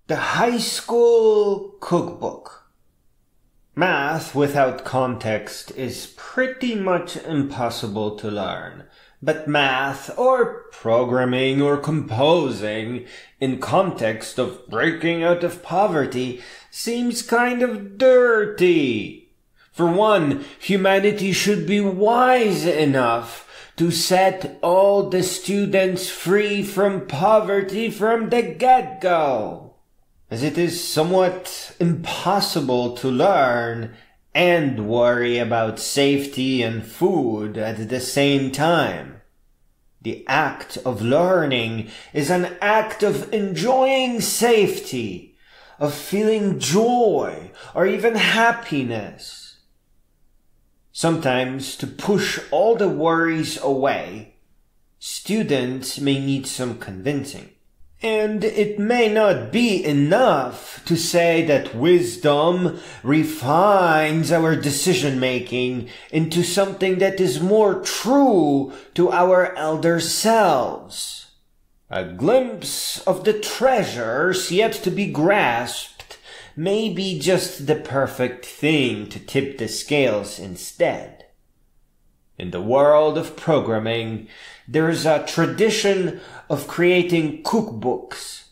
The high school cookbook. Math without context is pretty much impossible to learn. But math, or programming, or composing, in context of breaking out of poverty, seems kind of dirty. For one, humanity should be wise enough to set all the students free from poverty from the get-go, as it is somewhat impossible to learn and worry about safety and food at the same time. The act of learning is an act of enjoying safety, of feeling joy or even happiness. Sometimes, to push all the worries away, students may need some convincing. And it may not be enough to say that wisdom refines our decision-making into something that is more true to our elder selves. A glimpse of the treasures yet to be grasped may be just the perfect thing to tip the scales instead. In the world of programming, there is a tradition of creating cookbooks,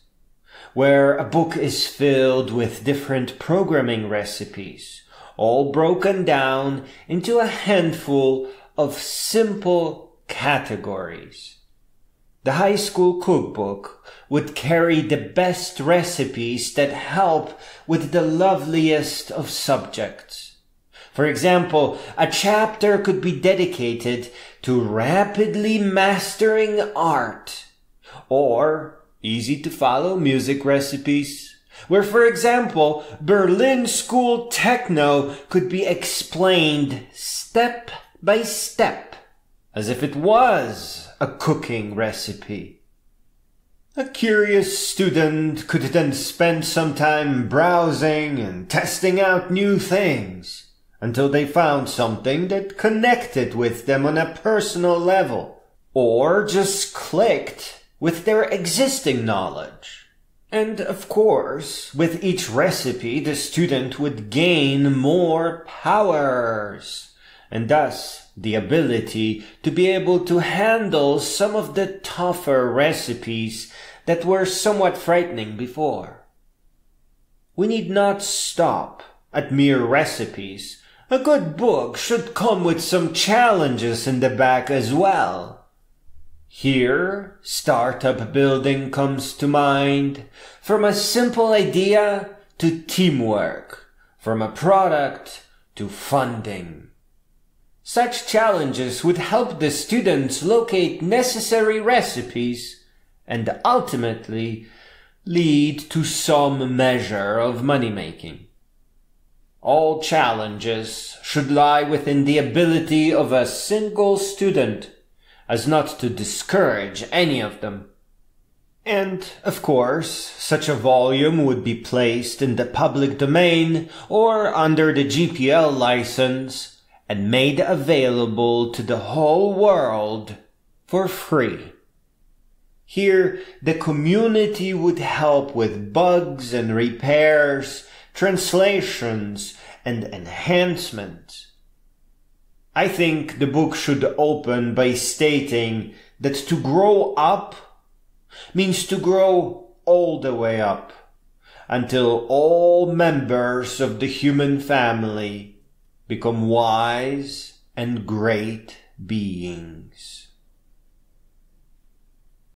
where a book is filled with different programming recipes, all broken down into a handful of simple categories. The high school cookbook would carry the best recipes that help with the loveliest of subjects. For example, a chapter could be dedicated to rapidly mastering art, or easy-to-follow music recipes, where, for example, Berlin school techno could be explained step by step, as if it was a cooking recipe. A curious student could then spend some time browsing and testing out new things, until they found something that connected with them on a personal level, or just clicked with their existing knowledge. And of course, with each recipe, the student would gain more powers, and thus the ability to be able to handle some of the tougher recipes that were somewhat frightening before. We need not stop at mere recipes. A good book should come with some challenges in the back as well. Here, startup building comes to mind, from a simple idea to teamwork, from a product to funding. Such challenges would help the students locate necessary recipes and ultimately lead to some measure of money-making. All challenges should lie within the ability of a single student, as not to discourage any of them. And, of course, such a volume would be placed in the public domain or under the GPL license and made available to the whole world for free. Here, the community would help with bugs and repairs, translations, and enhancements. I think the book should open by stating that to grow up means to grow all the way up, until all members of the human family become wise and great beings.